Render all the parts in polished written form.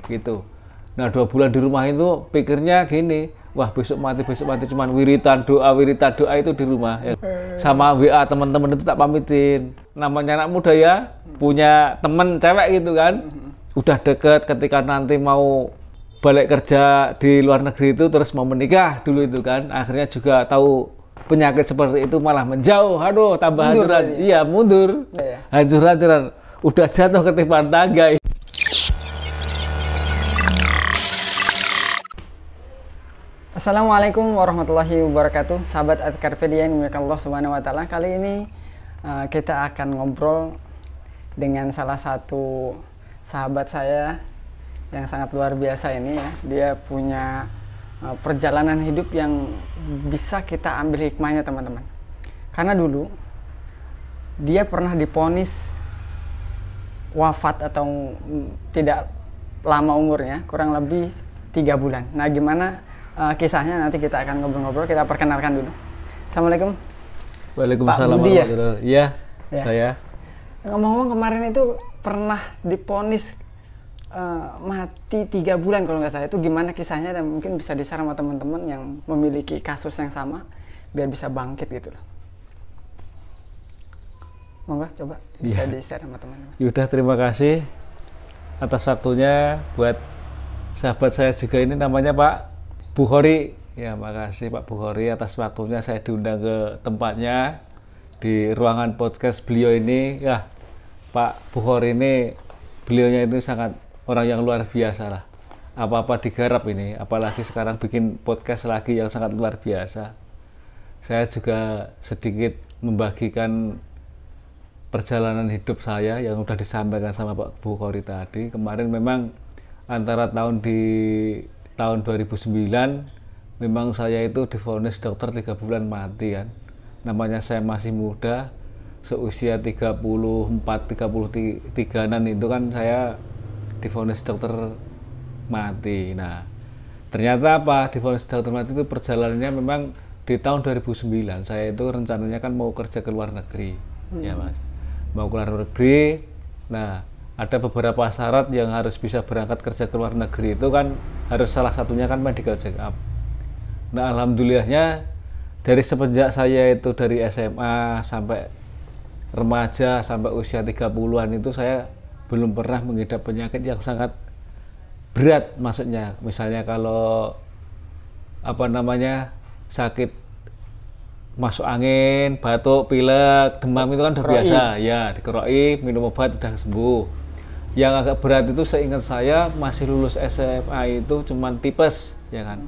gitu. Nah 2 bulan di rumah itu pikirnya gini, wah besok mati cuman wiritan doa itu di rumah ya. Sama WA teman-teman itu tak pamitin. Namanya anak muda ya, punya temen cewek gitu kan. Udah deket, ketika nanti mau balik kerja di luar negeri itu terus mau menikah dulu itu kan. Akhirnya juga tahu penyakit seperti itu malah menjauh. Aduh, tambah hancuran. Iya, mundur. Hancur-hancuran. Udah jatuh ketipan tangga. Assalamualaikum warahmatullahi wabarakatuh. Sahabat Adkarpedia yang dimuliakan Allah Subhanahu wa taala. Kali ini kita akan ngobrol dengan salah satu sahabat saya yang sangat luar biasa ini ya. Dia punya perjalanan hidup yang bisa kita ambil hikmahnya, teman-teman. Karena dulu dia pernah divonis wafat atau tidak lama umurnya, kurang lebih 3 bulan. Nah, gimana kisahnya nanti kita akan ngobrol-ngobrol. Kita perkenalkan dulu. Assalamualaikum. Waalaikumsalam. Pak Budi ya? Iya, saya. Ngomong-ngomong, kemarin itu pernah divonis mati 3 bulan kalau nggak salah. Itu gimana kisahnya, dan mungkin bisa di-share sama teman-teman yang memiliki kasus yang sama biar bisa bangkit gitu loh. Monggo coba bisa di-share sama teman-teman. Yaudah, terima kasih atas waktunya buat sahabat saya juga ini, namanya Pak Bukhori. Ya, makasih Pak Bukhori atas waktunya saya diundang ke tempatnya di ruangan podcast beliau ini. Ya, Pak Bukhori ini, beliaunya itu sangat orang yang luar biasa lah. Apa-apa digarap ini, apalagi sekarang bikin podcast lagi yang sangat luar biasa. Saya juga sedikit membagikan perjalanan hidup saya yang sudah disampaikan sama Pak Bukhori tadi. Kemarin memang antara tahun 2009 memang saya itu divonis dokter 3 bulan mati kan. Namanya saya masih muda, seusia 33-an itu kan saya divonis dokter mati. Nah, ternyata apa? Divonis dokter mati itu perjalanannya memang di tahun 2009. Saya itu rencananya kan mau kerja ke luar negeri. Ya, Mas. Mau ke luar negeri. Nah, ada beberapa syarat yang harus bisa berangkat kerja ke luar negeri itu kan, harus salah satunya kan medical check up. Nah, alhamdulillahnya dari semenjak saya itu dari SMA sampai remaja sampai usia 30-an itu saya belum pernah mengidap penyakit yang sangat berat. Maksudnya misalnya kalau sakit masuk angin, batuk, pilek, demam itu kan udah biasa ya, dikeroi, minum obat udah sembuh. Yang agak berat itu seingat saya masih lulus SMA itu cuman tipes ya kan.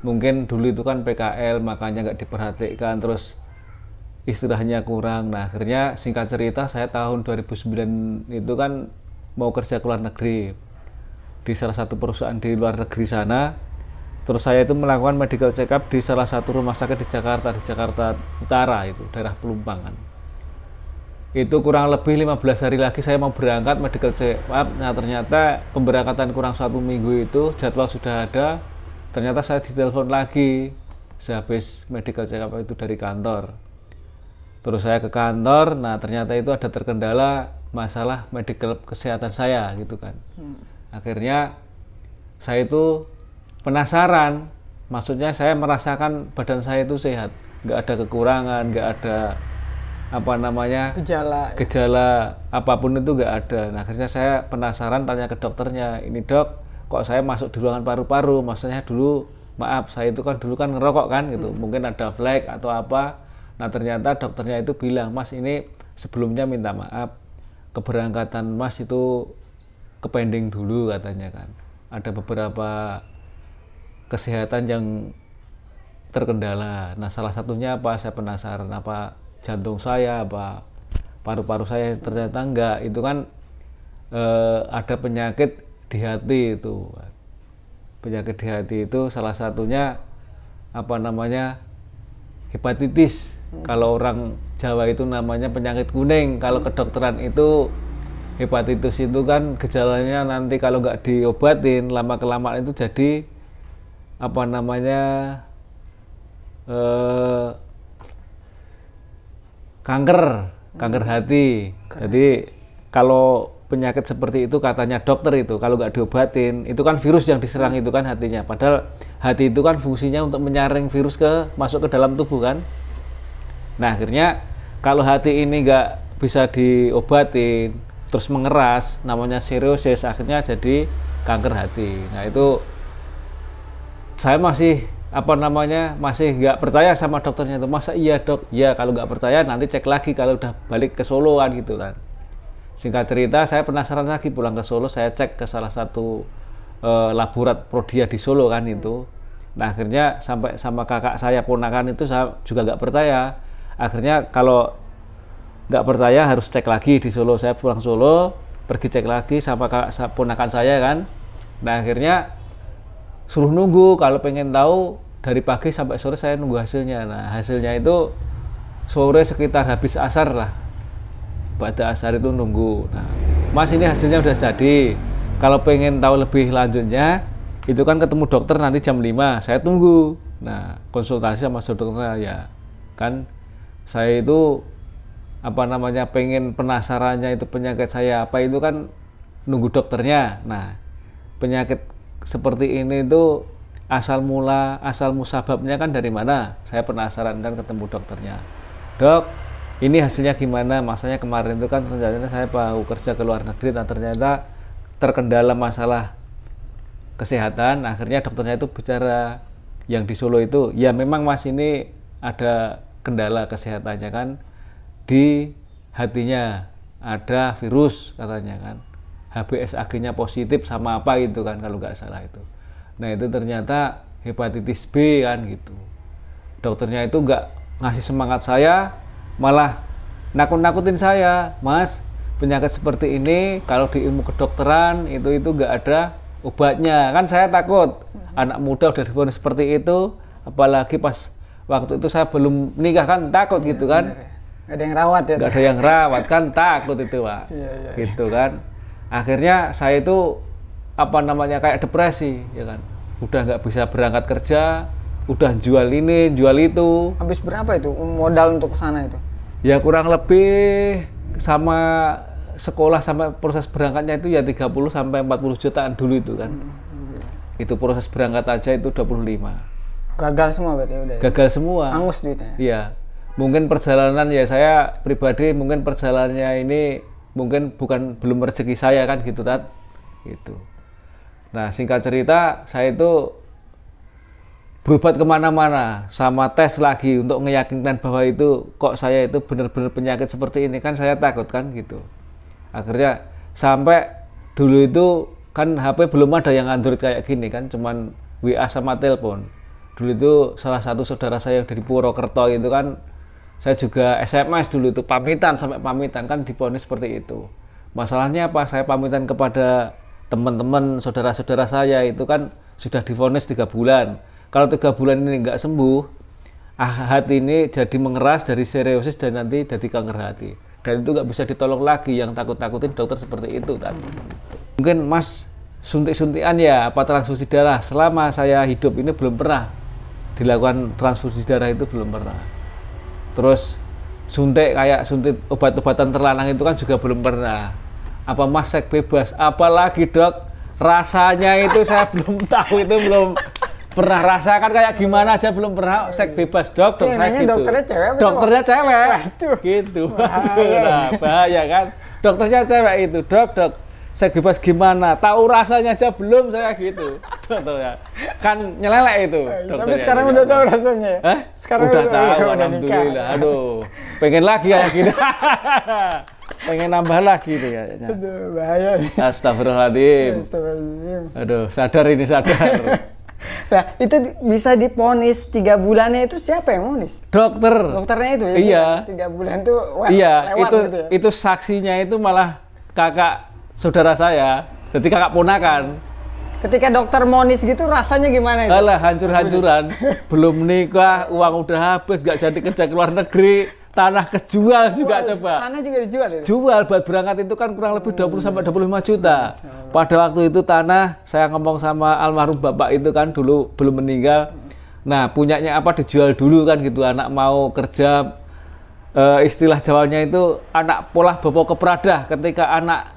Mungkin dulu itu kan PKL, makanya nggak diperhatikan, terus istirahatnya kurang. Nah, akhirnya singkat cerita saya tahun 2009 itu kan mau kerja ke luar negeri di salah satu perusahaan di luar negeri sana. Terus saya itu melakukan medical check up di salah satu rumah sakit di Jakarta Utara, itu daerah Pelumpang kan. Itu kurang lebih 15 hari lagi saya mau berangkat medical check up. Nah, ternyata pemberangkatan kurang 1 minggu itu jadwal sudah ada. Ternyata saya ditelepon lagi sehabis medical check up itu dari kantor. Terus saya ke kantor, nah ternyata itu ada terkendala masalah medical kesehatan saya gitu kan. Akhirnya saya itu penasaran, maksudnya saya merasakan badan saya itu sehat, nggak ada kekurangan, nggak ada gejala apapun itu nggak ada. Nah, akhirnya saya penasaran, tanya ke dokternya, ini dok, kok saya masuk di ruangan paru-paru? Maksudnya dulu, maaf, saya itu kan dulu kan ngerokok kan gitu, mungkin ada flek atau apa. Nah, ternyata dokternya itu bilang, Mas, ini sebelumnya minta maaf, keberangkatan Mas itu kepending dulu katanya kan. Ada beberapa kesehatan yang terkendala. Nah, salah satunya apa? Saya penasaran, apa jantung saya, apa paru-paru saya? Ternyata enggak. Itu kan ada penyakit di hati itu. Penyakit di hati itu salah satunya hepatitis. Kalau orang Jawa itu namanya penyakit kuning. Kalau kedokteran itu hepatitis itu kan gejalanya nanti kalau nggak diobatin lama-kelamaan itu jadi kanker hati. Jadi kalau penyakit seperti itu katanya dokter itu kalau nggak diobatin itu kan virus yang diserang itu kan hatinya. Padahal hati itu kan fungsinya untuk menyaring virus masuk ke dalam tubuh kan. Nah akhirnya kalau hati ini nggak bisa diobatin terus mengeras namanya cirrhosis akhirnya jadi kanker hati. Nah itu saya masih masih nggak percaya sama dokternya itu. Masa iya dok? Ya kalau nggak percaya nanti cek lagi kalau udah balik ke Solo kan gitu kan. Singkat cerita saya penasaran lagi pulang ke Solo, saya cek ke salah satu laborat Prodia di Solo kan itu. Nah akhirnya sampai sama kakak saya ponakan itu saya juga nggak percaya. Akhirnya kalau nggak percaya harus cek lagi di Solo. Saya pulang Solo pergi cek lagi sama kakak ponakan saya kan. Nah akhirnya suruh nunggu kalau pengen tahu dari pagi sampai sore saya nunggu hasilnya. Nah hasilnya itu sore sekitar habis asar lah. Pada asar itu nunggu. Nah, Mas ini hasilnya udah jadi. Kalau pengen tahu lebih lanjutnya, itu kan ketemu dokter nanti jam 5. Saya tunggu. Nah, konsultasi sama dokternya ya. Kan saya itu pengen penasarannya itu penyakit saya apa itu kan nunggu dokternya. Nah, penyakit seperti ini itu asal musababnya kan dari mana? Saya penasaran dan ketemu dokternya. Dok, ini hasilnya gimana? Masanya kemarin itu kan rencananya saya mau kerja ke luar negeri, dan ternyata terkendala masalah kesehatan. Akhirnya dokternya itu bicara yang di Solo itu, ya memang Mas ini ada kendala kesehatannya kan, di hatinya ada virus katanya kan, HBsAg-nya positif sama apa itu kan kalau nggak salah itu. Nah itu ternyata hepatitis B kan gitu. Dokternya itu nggak ngasih semangat saya, malah nakut-nakutin saya, Mas penyakit seperti ini kalau di ilmu kedokteran itu nggak ada obatnya. Kan saya takut anak muda udah divonis seperti itu, apalagi pas waktu itu saya belum nikah kan takut gitu kan. Nggak ada yang rawat ya? Nggak ada yang rawat kan takut itu Pak. Gitu kan. Akhirnya saya itu kayak depresi ya kan. Udah nggak bisa berangkat kerja, udah jual ini, jual itu. Habis berapa itu modal untuk kesana itu? Ya kurang lebih sama sekolah sampai proses berangkatnya itu ya 30 sampai 40 jutaan dulu itu kan. Itu proses berangkat aja itu 25. Gagal semua berarti udah. Gagal semua. Angus duitnya. Iya. Mungkin perjalanan ya saya pribadi mungkin perjalanannya ini mungkin belum rezeki saya kan gitu Tat. Gitu. Nah, singkat cerita saya itu berobat kemana-mana sama tes lagi untuk meyakinkan bahwa itu kok saya itu benar-benar penyakit seperti ini kan saya takut kan gitu. Akhirnya sampai dulu itu kan HP belum ada yang Android kayak gini kan, cuman WA sama telepon. Dulu itu salah satu saudara saya yang dari Purwokerto itu kan saya juga SMS dulu itu pamitan sampai pamitan kan diponis seperti itu. Masalahnya apa? Saya pamitan kepada teman-teman saudara-saudara saya itu kan sudah divonis 3 bulan. Kalau 3 bulan ini nggak sembuh, hati ini jadi mengeras dari cirrhosis dan nanti jadi kanker hati. Dan itu nggak bisa ditolong lagi, yang takut-takutin dokter seperti itu tadi. Mungkin Mas suntik-suntikan ya, apa transfusi darah. Selama saya hidup ini belum pernah dilakukan transfusi darah, itu belum pernah. Terus suntik kayak suntik obat-obatan terlarang itu kan juga belum pernah. Apa Mas seks bebas? Apalagi dok, rasanya itu saya belum tahu, itu belum pernah rasakan kayak gimana aja, belum pernah seks bebas dok. Saya gitu. Dokternya cewek. Dokternya cewek. Gitu. Nah, bahaya kan. Dokternya cewek itu, dok seks bebas gimana? Tahu rasanya aja belum saya gitu. Dokternya kan nyelelek itu. Tapi sekarang udah tahu rasanya. Hah? Sekarang udah tahu, alhamdulillah. Aduh, pengen lagi kayak gini. Pengen nambah lagi itu kayaknya. Aduh, bahaya. Astagfirullahaladzim. Aduh, sadar. Nah, itu bisa diponis 3 bulannya itu siapa yang monis? Dokternya itu ya? Iya. 3 bulan tuh iya, lewat itu, gitu ya? itu saksinya itu malah kakak saudara saya, jadi kakak ponakan. Ketika dokter monis gitu rasanya gimana itu? Alah, hancur-hancuran. Belum nikah, uang udah habis, gak jadi kerja ke luar negeri, tanah kejual juga. Coba. Tanah juga dijual itu? Jual, buat berangkat itu kan kurang lebih 20 sampai 25 juta. Pada waktu itu tanah, saya ngomong sama almarhum bapak itu kan dulu belum meninggal. Nah, punyanya apa dijual dulu kan gitu, anak mau kerja, istilah Jawanya itu anak polah bopo kepradah. Ketika anak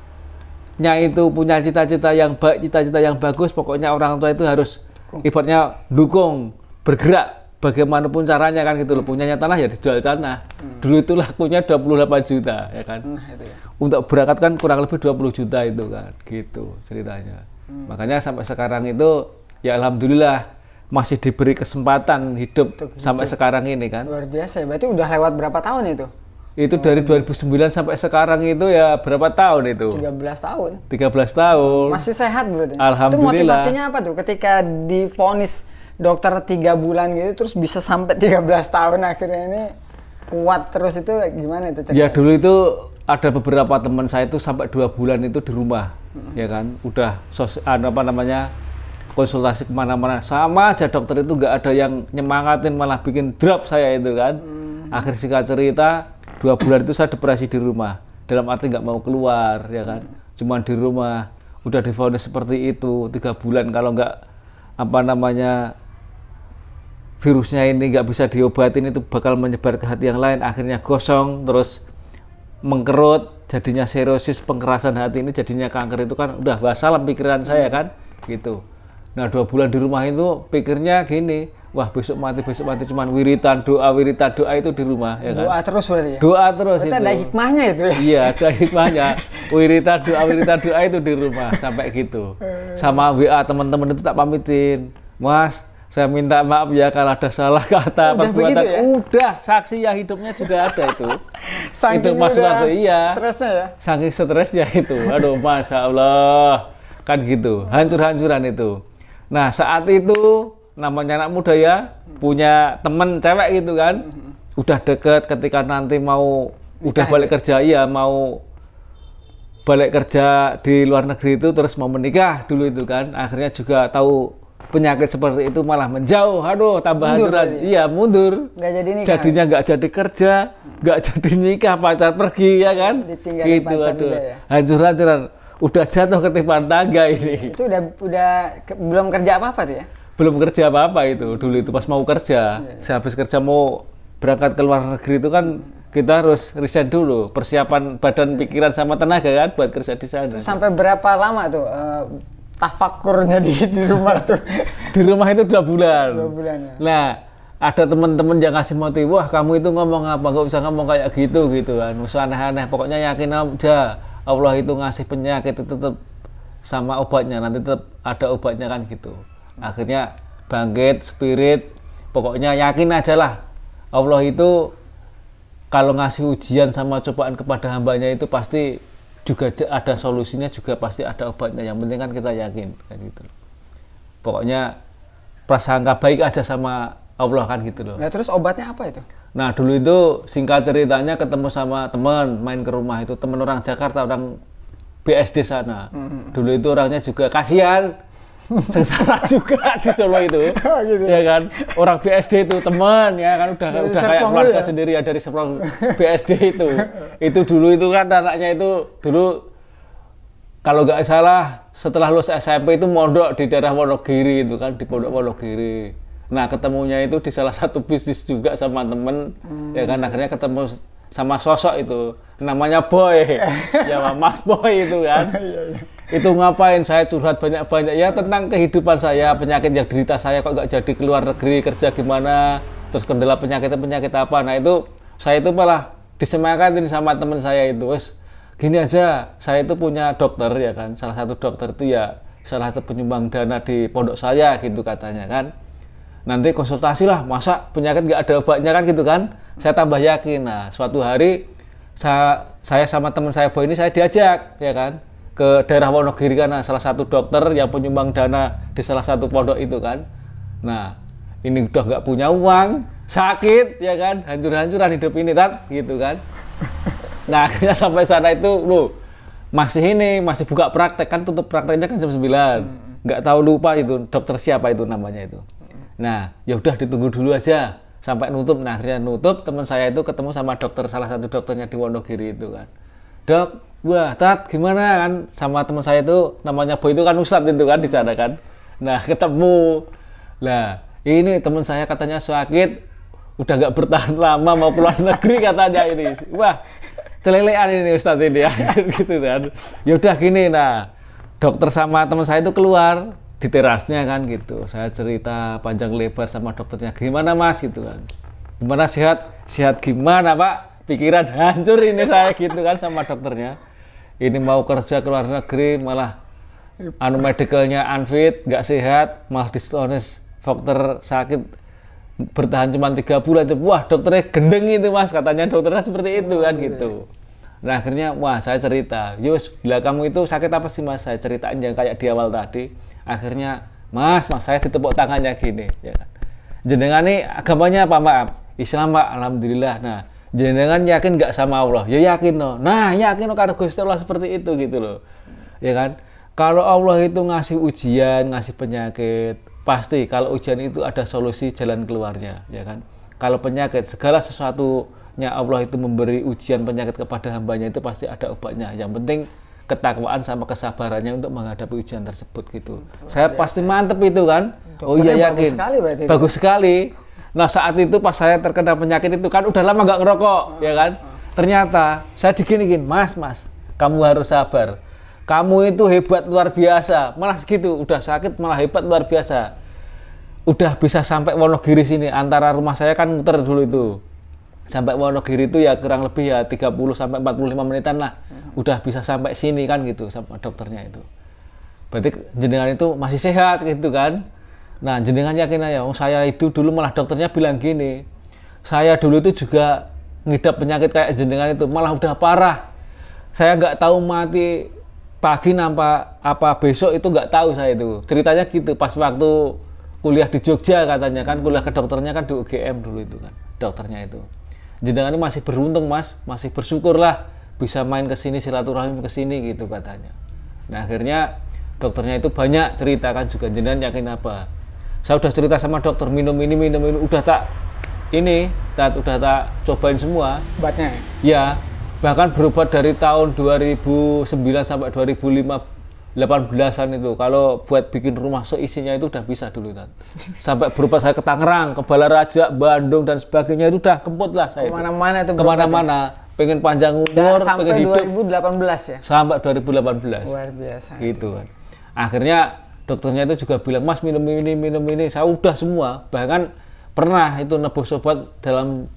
anaknya itu punya cita-cita yang baik, cita-cita yang bagus, pokoknya orang tua itu harus ibaratnya dukung, bergerak bagaimanapun caranya kan gitu loh. Punyanya tanah ya dijual tanah. Dulu itu lakunya 28 juta ya kan. Itu ya. Untuk berangkat kan kurang lebih 20 juta itu kan, gitu ceritanya. Makanya sampai sekarang itu ya alhamdulillah masih diberi kesempatan hidup sampai sekarang ini kan. Luar biasa ya, berarti udah lewat berapa tahun itu? Itu dari 2009 sampai sekarang itu ya berapa tahun itu? 13 tahun. 13 tahun. Masih sehat berarti? Alhamdulillah. Itu motivasinya apa tuh ketika divonis dokter 3 bulan gitu terus bisa sampai 13 tahun akhirnya ini kuat terus, itu gimana itu ceritanya? Ya dulu itu ada beberapa teman saya itu sampai 2 bulan itu di rumah, ya kan, udah konsultasi kemana-mana, sama aja dokter itu nggak ada yang nyemangatin, malah bikin drop saya itu kan. Akhir singkat cerita 2 bulan itu saya depresi di rumah, dalam arti nggak mau keluar ya kan, cuman di rumah. Udah divonis seperti itu 3 bulan, kalau nggak virusnya ini nggak bisa diobatin itu bakal menyebar ke hati yang lain, akhirnya gosong terus mengkerut, jadinya serosis, pengerasan hati, ini jadinya kanker. Itu kan udah wassalam pikiran saya kan gitu. Nah 2 bulan di rumah itu pikirnya gini, wah besok mati cuman wiritan doa itu di rumah ya kan. Doa terus berarti ya? Doa terus. Berarti itu ada hikmahnya itu ya? Iya ada hikmahnya, wiritan doa itu di rumah sampai gitu. Sama WA teman-teman itu tak pamitin, Mas saya minta maaf ya kalau ada salah kata perbuatan. Ya? Udah, saksi ya hidupnya juga ada itu. Saking itu Mas Warto, iya. Stresnya ya? Saking stresnya itu. Aduh, Masya Allah. Kan gitu, hancur-hancuran itu. Nah, saat itu namanya anak muda ya, punya temen cewek gitu kan. Udah deket, ketika nanti mau udah balik kerja, iya mau balik kerja di luar negeri itu terus mau menikah dulu itu kan. Akhirnya juga tahu penyakit seperti itu malah menjauh, aduh tambah hancuran, iya mundur, nggak jadi nikah, jadinya nggak jadi kerja, nggak jadi nikah, pacar pergi ya kan, ditinggalin gitu, pacar aduh, juga ya? hancur-hancuran, udah jatuh ketipan tangga ini. Itu belum kerja apa-apa tuh ya? Belum kerja apa-apa itu, dulu itu pas mau kerja, saya habis kerja mau berangkat ke luar negeri itu kan kita harus resign dulu, persiapan badan, pikiran sama tenaga kan buat kerja di sana. Terus sampai berapa lama tuh? Tafakurnya di rumah tuh? Di rumah itu 2 bulan. 2 bulan ya. Nah, ada teman-teman yang ngasih motif, wah kamu itu ngomong apa, nggak usah ngomong kayak gitu kan, usah aneh-aneh, pokoknya yakin aja Allah itu ngasih penyakit itu tetap sama obatnya, nanti tetap ada obatnya kan gitu. Akhirnya bangkit, spirit, pokoknya yakin aja lah, Allah itu kalau ngasih ujian sama cobaan kepada hambanya itu pasti juga ada solusinya, juga pasti ada obatnya. Yang penting kan kita yakin kan gitu. Pokoknya prasangka baik aja sama Allah kan gitu loh. Nah terus obatnya apa itu? Nah dulu itu singkat ceritanya ketemu sama teman, main ke rumah itu, teman orang Jakarta, orang BSD sana. Dulu itu orangnya juga kasihan, sengsara juga di Solo itu. Gitu. Ya kan, orang BSD itu teman ya kan, udah kayak keluarga ya? Sendiri ya dari Serpong BSD itu. Itu dulu itu kan anaknya itu dulu kalau nggak salah setelah lulus SMP itu mondok di daerah Wonogiri itu kan, di Pondok Wonogiri. Nah ketemunya itu di salah satu bisnis juga sama temen, ya kan, akhirnya ketemu sama sosok itu namanya Boy, ya Mas Boy itu kan. Itu ngapain saya curhat banyak-banyak ya tentang kehidupan saya, penyakit yang derita saya, kok nggak jadi keluar negeri kerja gimana, terus kendala penyakit apa. Nah itu saya itu malah disemangatin sama teman saya itu, wes gini aja, saya itu punya dokter ya kan, salah satu dokter itu ya salah satu penyumbang dana di pondok saya gitu katanya kan. Nanti konsultasi lah, masa penyakit nggak ada obatnya kan gitu kan. Saya tambah yakin. Nah suatu hari saya sama teman saya Boy ini saya diajak ya kan ke daerah Wonogiri karena salah satu dokter yang penyumbang dana di salah satu pondok itu kan. Nah ini udah nggak punya uang, sakit ya kan, hancur-hancuran hidup ini kan gitu kan. Nah akhirnya sampai sana itu loh masih buka praktek kan, tutup prakteknya kan jam 9. Nggak tahu, lupa itu dokter siapa itu namanya itu. Nah, ya udah ditunggu dulu aja sampai nutup. Nah, akhirnya nutup, teman saya itu ketemu sama dokter, salah satu dokternya di Wonogiri itu kan. Dok, wah, Tat, gimana kan? Sama teman saya itu namanya Boy itu kan Ustadz itu kan di sana kan. Nah, ketemu. Nah, ini teman saya katanya sakit, udah nggak bertahan lama mau keluar negeri katanya ini. Wah, celelean ini Ustadz ini ya gitu kan. Ya udah gini, nah dokter sama teman saya itu keluar di terasnya kan gitu. Saya cerita panjang lebar sama dokternya, gimana Mas gitu kan. Gimana sehat? Sehat gimana Pak? Pikiran hancur ini saya gitu kan sama dokternya. Ini mau kerja ke luar negeri malah medicalnya unfit, nggak sehat, malah distonis faktor sakit bertahan cuma 3 bulan. Wah dokternya gendeng itu Mas, katanya dokternya seperti itu kan gitu. Nah akhirnya wah saya cerita, Yus bila kamu itu sakit apa sih Mas, saya ceritain yang kayak di awal tadi. Akhirnya mas saya ditepuk tangannya gini ya kan, jenengan nih agamanya apa maaf? Islam Pak, alhamdulillah. Nah jenengan yakin nggak sama Allah? Ya yakin loh. Nah yakin loh karena Gusti Allah seperti itu gitu loh ya kan. Kalau Allah itu ngasih ujian, ngasih penyakit, pasti kalau ujian itu ada solusi jalan keluarnya ya kan. Kalau penyakit, segala sesuatunya Allah itu memberi ujian penyakit kepada hambanya itu pasti ada obatnya. Yang penting ketakwaan sama kesabarannya untuk menghadapi ujian tersebut gitu. Saya pasti mantep itu kan. Oh iya yakin. Bagus sekali. Nah saat itu pas saya terkena penyakit itu kan udah lama nggak ngerokok ya kan. Ternyata saya diginiin, mas kamu harus sabar. Kamu itu hebat luar biasa, malah segitu, udah sakit malah hebat luar biasa. Udah bisa sampai Wonogiri sini, antara rumah saya kan muter dulu itu. Sampai Wonogiri itu ya kurang lebih ya 30 sampai 45 menitan lah. Udah bisa sampai sini kan gitu sama dokternya itu. Berarti jenengan itu masih sehat gitu kan. Nah jenengan yakin aja, saya itu dulu malah dokternya bilang gini. Saya dulu itu juga ngidap penyakit kayak jenengan itu, malah udah parah. Saya nggak tahu mati pagi apa besok itu nggak tahu saya itu. Ceritanya gitu pas waktu kuliah di Jogja katanya kan, kuliah ke dokternya kan di UGM dulu itu kan, dokternya itu. Jenengan ini masih beruntung mas, masih bersyukur lah bisa main ke sini, silaturahim ke sini gitu katanya. Nah akhirnya dokternya itu banyak cerita kan juga, jenengan yakin apa? Saya udah cerita sama dokter, minum ini, udah tak cobain semua. Obatnya? Ya, bahkan berobat dari tahun 2009 sampai 2018-an itu. Kalau buat bikin rumah seisinya itu udah bisa dulu kan. Sampai berobat saya ke Tangerang, ke Balaraja, Bandung dan sebagainya itu udah kemput lah saya. Kemana-mana itu kemana-mana. Pengen panjang umur, pengen hidup. Sampai 2018 ya? Sampai 2018. Luar biasa. Gitu kan. Akhirnya dokternya itu juga bilang, mas minum ini. Saya udah semua. Bahkan pernah itu nebus obat dalam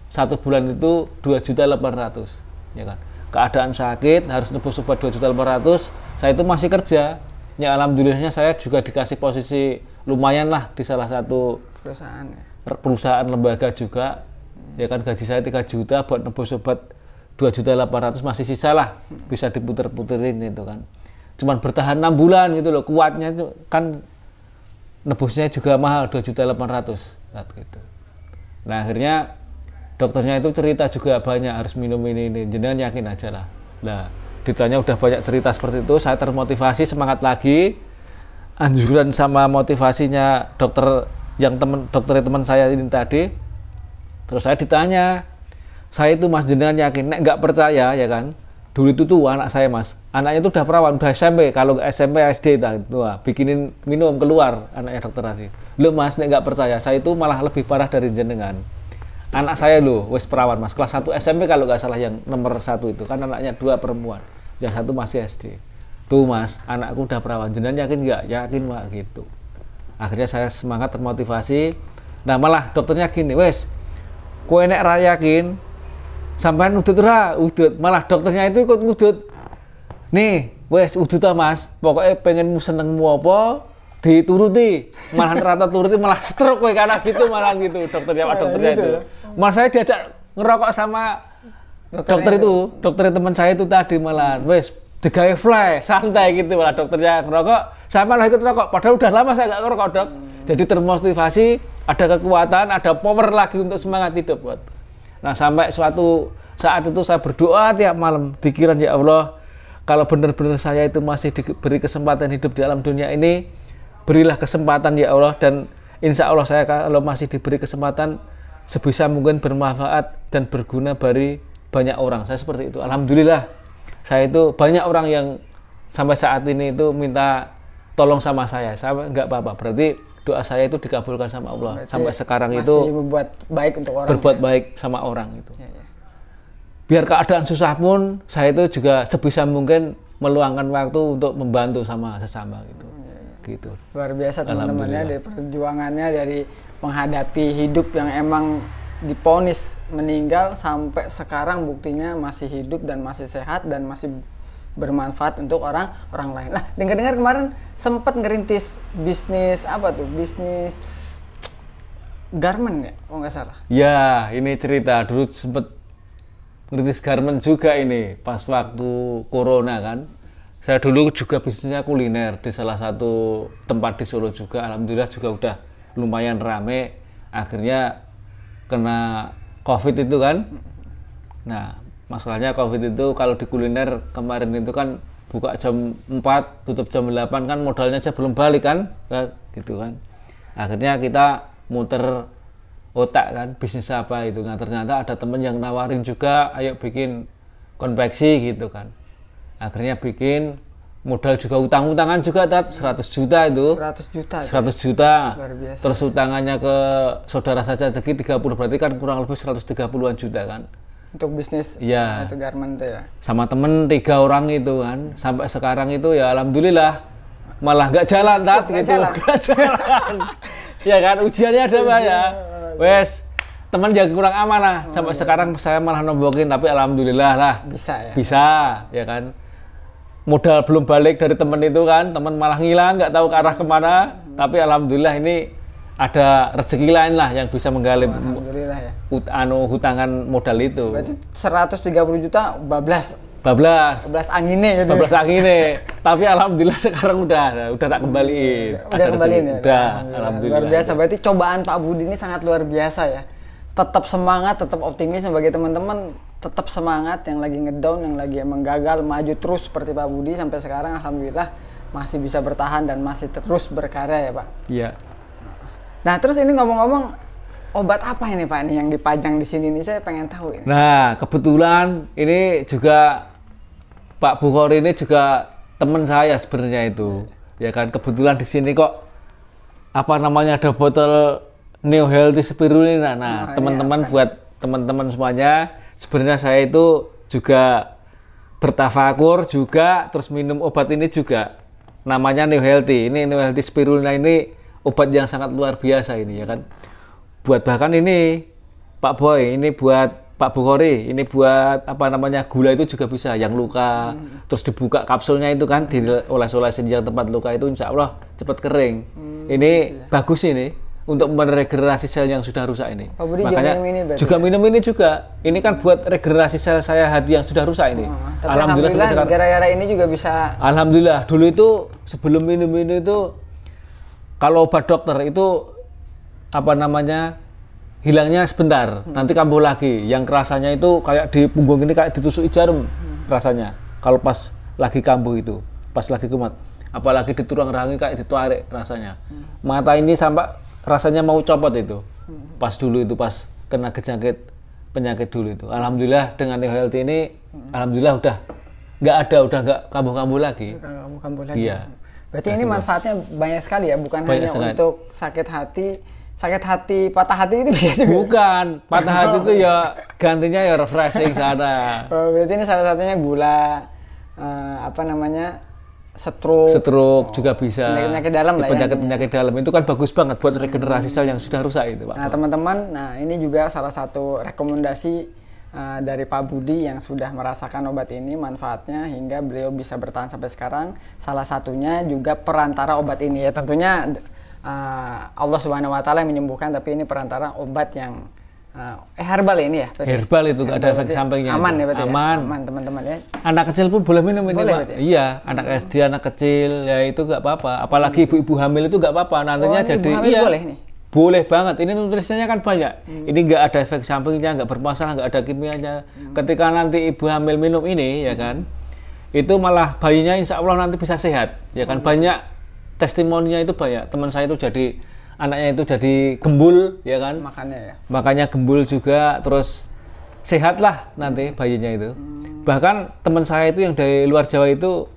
1 bulan itu 2.800.000 ya kan. Keadaan sakit harus nebus obat 2.800.000. Saya itu masih kerja. Ya alhamdulillahnya saya juga dikasih posisi lumayan lah di salah satu perusahaan lembaga juga. Ya kan gaji saya 3 juta buat nebus obat 2.800.000 masih sisa lah. Bisa diputer-puterin itu kan. Cuman bertahan 6 bulan gitu loh. Kuatnya itu kan nebusnya juga mahal 2.800.000 gitu. Nah akhirnya dokternya itu cerita juga banyak harus minum ini. Jenengan yakin aja lah. Nah ditanya udah banyak cerita seperti itu, saya termotivasi semangat lagi. Anjuran sama motivasinya dokter teman saya ini tadi. Terus saya ditanya, saya itu mas jenengan yakin? Nek nggak percaya ya kan? Dulu itu tuh anak saya mas, anaknya itu udah perawan, udah SMP. Kalau SMP SD bikinin minum keluar anaknya dokter tadi. Loh mas, nek nggak percaya, saya itu malah lebih parah dari jenengan. Anak saya loh, wes perawan mas, kelas 1 SMP kalau nggak salah yang nomor 1 itu kan anaknya 2 perempuan, yang 1 masih SD. Tuh mas, anakku udah perawan, jenengan yakin nggak? Yakin pak gitu. Akhirnya saya semangat termotivasi. Nah malah dokternya gini, wes, kowe nek ra yakin, sampean udut malah dokternya itu ikut ngudut. Nih, wes udut ta mas, pokoknya pengenmu senengmu apa? Dituruti, malah rata turuti malah stroke kowe kana gitu malah gitu dokternya itu. Malah saya diajak ngerokok sama dokter teman saya itu tadi malah wes digawe fly santai gitu malah dokternya ngerokok, saya malah ikut rokok padahal udah lama saya nggak ngerokok dok. Jadi termotivasi, ada kekuatan, ada power lagi untuk semangat hidup buat. Nah sampai suatu saat itu saya berdoa tiap malam, pikiran ya Allah, kalau benar-benar saya itu masih diberi kesempatan hidup di alam dunia ini, berilah kesempatan ya Allah, dan insya Allah saya kalau masih diberi kesempatan sebisa mungkin bermanfaat dan berguna bagi banyak orang. Saya seperti itu. Alhamdulillah saya itu banyak orang yang sampai saat ini itu minta tolong sama saya nggak apa-apa. Berarti doa saya itu dikabulkan sama Allah. Berarti sampai sekarang itu berbuat baik untuk orang. Berbuat baik sama orang itu. Ya. biar keadaan susah pun saya itu juga sebisa mungkin meluangkan waktu untuk membantu sama sesama gitu. Gitu. Luar biasa teman-temannya, dari perjuangannya, dari menghadapi hidup yang emang diponis meninggal sampai sekarang buktinya masih hidup dan masih sehat dan masih bermanfaat untuk orang lain. Lah, dengar-dengar kemarin sempat ngerintis bisnis apa tuh? Bisnis garment ya, kalau nggak salah. Ya, ini cerita dulu sempat ngerintis garment juga ini pas waktu corona kan. Saya dulu juga bisnisnya kuliner di salah satu tempat di Solo juga. Alhamdulillah juga udah lumayan rame. Akhirnya kena COVID itu kan. Nah, masalahnya COVID itu kalau di kuliner kemarin itu kan buka jam 4, tutup jam 8 kan modalnya aja belum balik kan. Gitu kan. Akhirnya kita muter otak kan, bisnis apa itu. Nah, ternyata ada temen yang nawarin juga, ayo bikin konveksi gitu kan. Akhirnya bikin, modal juga utang-utangan juga 100 juta itu. 100 juta. 100 juta. Luar biasa. Terus utangannya ke saudara saja lagi 30, berarti kan kurang lebih 130-an juta kan. Untuk bisnis ya, itu garment ya. Sama temen 3 orang itu kan. Sampai sekarang itu ya alhamdulillah malah nggak jalan gitu. Nggak jalan. Ya kan, ujiannya ada Pak ya. Wes, teman jangan kurang amanah. Sampai sekarang saya malah nombokin, tapi alhamdulillah lah. Bisa ya. Bisa, ya kan. Modal belum balik dari teman itu kan, teman malah ngilang, nggak tahu ke arah kemana. Tapi alhamdulillah ini ada rezeki lain lah yang bisa menggali hutangan modal itu. Berarti 130 juta bablas anginnya gitu. Bablas anginnya. Tapi alhamdulillah sekarang udah tak kembaliin. Udah kembaliin ya. Udah, alhamdulillah. Luar biasa. Berarti cobaan Pak Budi ini sangat luar biasa ya. Tetap semangat, tetap optimis sebagai teman-teman, tetap semangat yang lagi ngedown, yang lagi emang gagal, maju terus seperti Pak Budi sampai sekarang alhamdulillah masih bisa bertahan dan masih terus berkarya ya Pak. Iya. Nah, terus ini ngomong-ngomong, obat apa ini Pak nih yang dipajang di sini nih, saya pengen tahu ini. Nah, kebetulan ini juga Pak Bukhari ini juga teman saya sebenarnya itu. Ya kan, kebetulan di sini kok apa namanya ada botol Neo Healthy Spirulina. Nah, teman-teman buat teman-teman semuanya, sebenarnya saya itu juga bertafakur juga, terus minum obat ini juga. Namanya Neo Healthy. Ini Neo Healthy Spirulina ini obat yang sangat luar biasa ini ya kan. Buat bahkan ini Pak Boy, ini buat Pak Bukhari, ini buat apa namanya gula itu juga bisa, yang luka, terus dibuka kapsulnya itu kan, dioles-olesin yang tempat luka itu insya Allah cepat kering. Ini bagus ini untuk meregenerasi sel yang sudah rusak ini. Pak Budi makanya minum ini juga ya? Minum ini juga. Ini kan buat regenerasi sel saya hati yang sudah rusak ini. Tapi alhamdulillah gara-gara ini juga bisa. Alhamdulillah, dulu itu sebelum minum ini itu kalau obat dokter itu apa namanya hilangnya sebentar, nanti kambuh lagi. Yang rasanya itu kayak di punggung ini kayak ditusuk jarum rasanya. Kalau pas lagi kambuh itu, pas lagi kumat. Apalagi di tulang rahang kayak ditarik rasanya. Mata ini sampai rasanya mau copot itu. Pas dulu itu pas kena penyakit dulu itu. Alhamdulillah dengan Neo Healthy ini, alhamdulillah udah nggak kambuh-kambuh lagi. Kambuh lagi. Iya. Berarti ini manfaatnya banyak sekali ya, bukan hanya untuk sakit hati, patah hati itu bisa juga. Bukan, patah hati itu ya gantinya ya refreshing sana. Berarti ini salah satunya gula, stroke juga bisa. Penyakit dalam lah ya. Penyakit dalam itu kan bagus banget buat regenerasi sel yang sudah rusak itu, Pak. Nah, teman-teman, ini juga salah satu rekomendasi dari Pak Budi yang sudah merasakan obat ini, manfaatnya hingga beliau bisa bertahan sampai sekarang. Salah satunya juga perantara obat ini ya, tentunya Allah Subhanahu wa taala yang menyembuhkan, tapi ini perantara obat yang herbal ini ya. Herbal itu nggak ada efek sampingnya. Aman ya berarti. Aman. Aman teman-teman ya. Anak kecil pun boleh minum ini, Pak. Ya? Iya, anak SD, anak kecil ya itu nggak apa-apa. Apalagi ibu-ibu hamil itu nggak apa-apa. Nantinya jadi ibu hamil boleh nih. Boleh banget. Ini nutrisinya kan banyak. Ini nggak ada efek sampingnya, nggak bermasalah, nggak ada kimianya. Ketika nanti ibu hamil minum ini, ya kan, itu malah bayinya insya Allah nanti bisa sehat, ya kan. Banyak testimoninya itu banyak. Teman saya itu jadi anaknya itu jadi gembul, ya kan. Makanya gembul juga, terus sehat lah nanti bayinya itu. Bahkan teman saya itu yang dari luar Jawa itu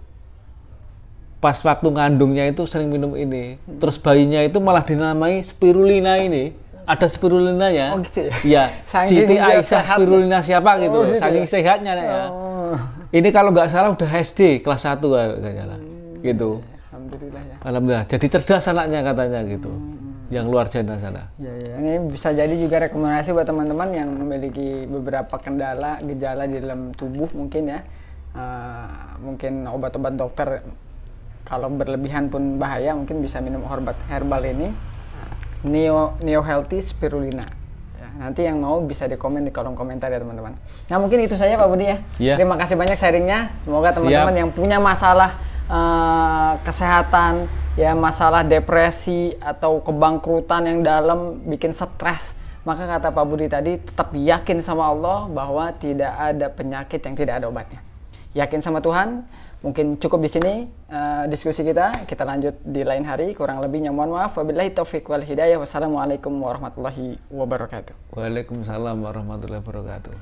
pas waktu ngandungnya itu sering minum ini. Terus bayinya itu malah dinamai spirulina ini. ada spirulinanya. Oh gitu ya? Iya, Saking Siti dia Aisyah sehat spirulina siapa gitu, Oh, gitu saking ya? sehatnya ya. Oh. Ini kalau nggak salah udah SD kelas 1 kalau nggak salah, gitu. Alhamdulillah ya. Alhamdulillah, jadi cerdas anaknya katanya gitu, yang luar jana sana. Ya, ya. Ini bisa jadi juga rekomendasi buat teman-teman yang memiliki beberapa kendala, gejala di dalam tubuh mungkin ya. Mungkin obat-obat dokter kalau berlebihan pun bahaya, mungkin bisa minum obat herbal ini. Neo Healthy Spirulina. Ya, nanti yang mau bisa komen di kolom komentar ya teman-teman. Nah mungkin itu saja Pak Budi ya. Iya. Terima kasih banyak sharingnya. Semoga teman-teman yang punya masalah kesehatan, ya masalah depresi atau kebangkrutan yang dalam bikin stres, maka kata Pak Budi tadi tetap yakin sama Allah bahwa tidak ada penyakit yang tidak ada obatnya. Yakin sama Tuhan. Mungkin cukup di sini diskusi kita. Kita lanjut di lain hari. Kurang lebihnya mohon maaf. Wabillahi taufiq wal hidayah. Wassalamualaikum warahmatullahi wabarakatuh. Waalaikumsalam warahmatullahi wabarakatuh.